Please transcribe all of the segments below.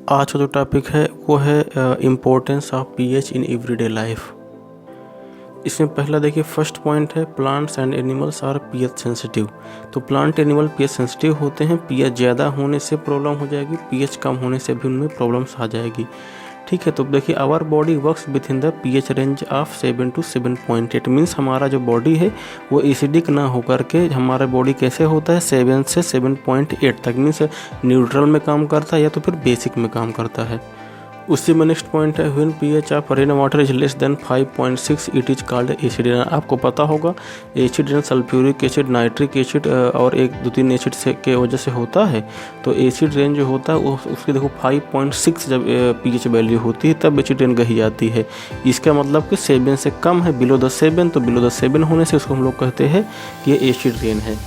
आज का जो टॉपिक है वो है importance of pH in everyday life. इसमें पहला देखिए फर्स्ट पॉइंट है plants and animals are pH sensitive. तो प्लांट एनिमल पीएच सेंसिटिव होते हैं। पीएच ज़्यादा होने से प्रॉब्लम हो जाएगी, पीएच कम होने से भी उनमें प्रॉब्लम्स आ जाएगी। ठीक है, तो देखिए our body works within the pH range of 7 to 7.8। Means हमारा जो बॉडी है वो एसिडिक ना होकर के हमारा बॉडी कैसे होता है 7 से 7.8 तक। मीन्स न्यूट्रल में काम करता है या तो फिर बेसिक में काम करता है। उसी में नेक्स्ट पॉइंट है when pH of rain water is less than 5.6 it is called acid rain. आपको पता होगा acid rain sulphuric acid, nitric acid और एक दो तीन एसिड से के वजह से होता है। तो एसिड रेन जो होता है उसकी देखो 5.6 जब पीएच वैल्यू होती है तब एसिड रेन कही जाती है। इसका मतलब कि 7 से कम है, बिलो द 7, तो बिलो द 7 होने से उसको हम लोग कहते हैं कि ये एसिड रेन है।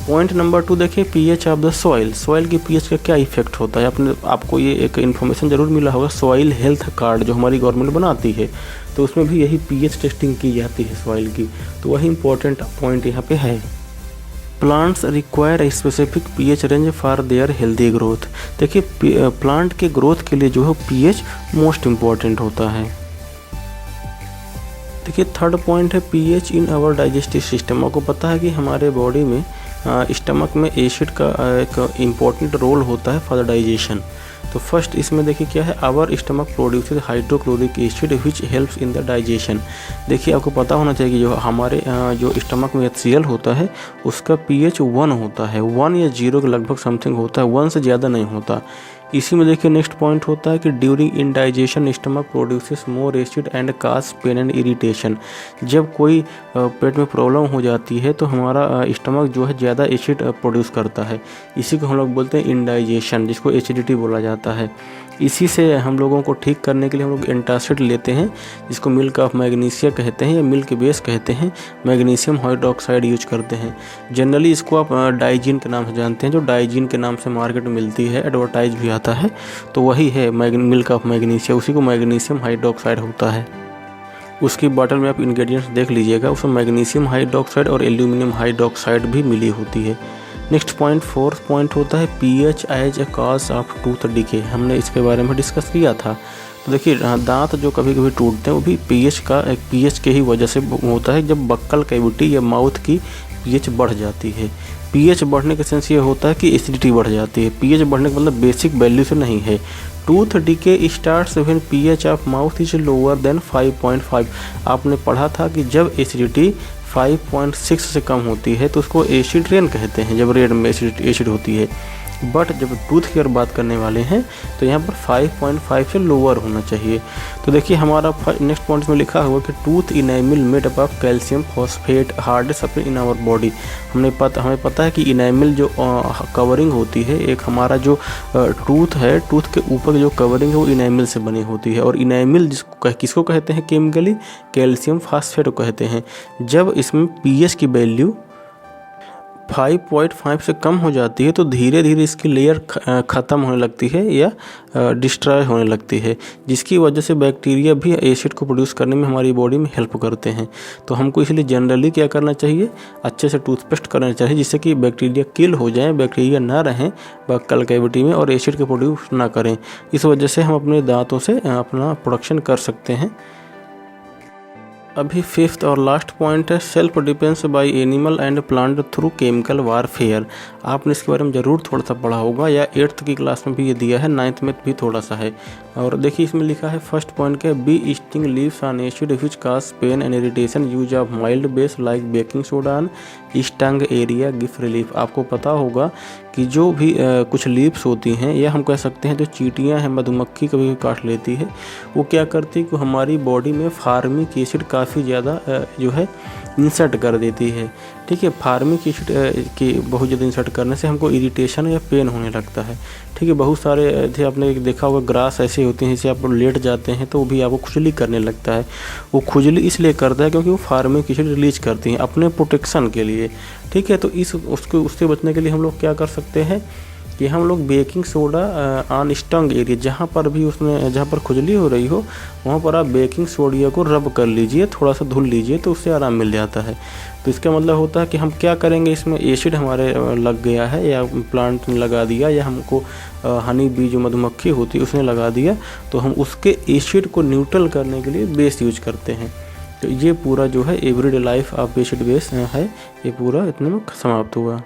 पॉइंट नंबर 2 देखिए pH of the soil. Soil की पीएच का क्या इफेक्ट होता है। आपको ये एक इन्फॉर्मेशन ज़रूर मिला होगा, सॉइल हेल्थ कार्ड जो हमारी गवर्नमेंट बनाती है तो उसमें भी यही पीएच टेस्टिंग की जाती है सॉइल की। तो वही इंपॉर्टेंट पॉइंट यहाँ पे है। Plants require a specific pH range for their healthy growth. देखिए प्लांट के ग्रोथ के लिए जो है पीएच मोस्ट इम्पॉर्टेंट होता है। देखिए थर्ड पॉइंट है pH in our digestive system. आपको पता है कि हमारे बॉडी में स्टमक में एसिड का एक इम्पॉर्टेंट रोल होता है फॉर द डाइजेशन। तो फर्स्ट इसमें देखिए क्या है, our stomach produces hydrochloric acid which helps in the digestion. देखिए आपको पता होना चाहिए कि जो हमारे जो स्टमक में HCl होता है उसका pH 1 होता है, 1 या 0 के लगभग समथिंग होता है, 1 से ज़्यादा नहीं होता। इसी में देखिए नेक्स्ट पॉइंट होता है कि during indigestion stomach produces more acid and cause pain and irritation. जब कोई पेट में प्रॉब्लम हो जाती है तो हमारा स्टमक जो है ज़्यादा एसिड प्रोड्यूस करता है। इसी को हम लोग बोलते हैं इंडाइजेशन, जिसको एसिडिटी बोला जाता है। इसी से हम लोगों को ठीक करने के लिए हम लोग एंटासिड लेते हैं, जिसको मिल्क ऑफ मैग्नीशिया कहते हैं या मिल्क बेस कहते हैं। मैग्नीशियम हाइड्रोक्साइड यूज करते हैं। जनरली इसको आप डाइजीन के नाम से जानते हैं, जो डाइजीन के नाम से मार्केट में मिलती है, एडवर्टाइज भी आता है। तो वही है मिल्क ऑफ मैग्नीशिया, उसी को मैग्नीशियम हाइड्रोक्साइड होता है। उसकी बॉटल में आप इंग्रेडिएंट्स देख लीजिएगा, उसमें मैग्नीशियम हाइड्रोक्साइड और एल्यूमिनियम हाइड्रोक्साइड भी मिली होती है। नेक्स्ट पॉइंट फोर्थ पॉइंट होता है pH as a cause of tooth decay. हमने इसके बारे में डिस्कस किया था। तो देखिए दांत जो कभी कभी टूटते हैं वो भी पीएच के ही वजह से होता है। जब बक्कल कैविटी या माउथ की पीएच बढ़ जाती है, पीएच बढ़ने का सेंस ये होता है कि एसिडिटी बढ़ जाती है। पीएच बढ़ने का मतलब बेसिक वैल्यू से नहीं है। Tooth decay starts when pH of mouth is lower than 5.5। आपने पढ़ा था कि जब एसिडिटी 5.6 से कम होती है तो उसको एसिड रेन कहते हैं, जब रेन में एसिड होती है। बट जब टूथ की अगर बात करने वाले हैं तो यहाँ पर 5.5 से लोअर होना चाहिए। तो देखिए हमारा नेक्स्ट पॉइंट में लिखा हुआ कि tooth enamel made up of calcium phosphate hardest substance in our body. हमें पता है कि इनेमिल जो कवरिंग होती है, एक हमारा जो टूथ है, टूथ के ऊपर जो कवरिंग है वो इनेमिल से बनी होती है। और इनेमिल किसको कहते हैं केमिकली, कैल्शियम फॉस्फेट को कहते हैं। जब इसमें पीएच की वैल्यू 5.5 से कम हो जाती है तो धीरे धीरे इसकी लेयर ख़त्म होने लगती है या डिस्ट्रॉय होने लगती है, जिसकी वजह से बैक्टीरिया भी एसिड को प्रोड्यूस करने में हमारी बॉडी में हेल्प करते हैं। तो हमको इसलिए जनरली क्या करना चाहिए, अच्छे से टूथपेस्ट करना चाहिए जिससे कि बैक्टीरिया किल हो जाए, बैक्टीरिया ना रहें बक्कल कैविटी में और एसिड को प्रोड्यूस ना करें। इस वजह से हम अपने दांतों से अपना प्रोडक्शन कर सकते हैं। अभी फिफ्थ और लास्ट पॉइंट है self defence bye animal and plant through chemical warfare. आपने इसके बारे में ज़रूर थोड़ा सा पढ़ा होगा या 8th की क्लास में भी ये दिया है, 9th में भी थोड़ा सा है। और देखिए इसमें लिखा है फर्स्ट पॉइंट के bee sting leaves on acid which cause pain and irritation, use of mild base like baking soda on stung area give relief. आपको पता होगा कि जो भी कुछ लीव्स होती हैं या हम कह सकते हैं जो चींटियां हैं, मधुमक्खी कभी काट लेती है, वो क्या करती है कि हमारी बॉडी में फार्मिक एसिड काफ़ी ज़्यादा जो है इंसर्ट कर देती है। ठीक है, फार्मिक एसिड की बहुत ज़्यादा इंसर्ट करने से हमको इरिटेशन या पेन होने लगता है। ठीक है, बहुत सारे थे आपने देखा होगा ग्रास ऐसे होते हैं, जैसे आप लेट जाते हैं तो वो भी आपको खुजली करने लगता है। वो खुजली इसलिए करता है क्योंकि वो फार्मिक एसिड रिलीज करती हैं अपने प्रोटेक्शन के लिए। ठीक है, तो उससे बचने के लिए हम लोग क्या कर सकते हैं कि हम लोग baking soda on stung area, जहाँ पर खुजली हो रही हो वहाँ पर आप बेकिंग सोडिया को रब कर लीजिए, थोड़ा सा धुल लीजिए तो उससे आराम मिल जाता है। तो इसका मतलब होता है कि हम क्या करेंगे, इसमें एसिड हमारे लग गया है या प्लांट ने लगा दिया या हमको हनी बी जो मधुमक्खी होती है उसने लगा दिया, तो हम उसके एसिड को न्यूट्रल करने के लिए बेस यूज करते हैं। तो ये पूरा जो है everyday life of acid base है, ये पूरा इतने में समाप्त हुआ।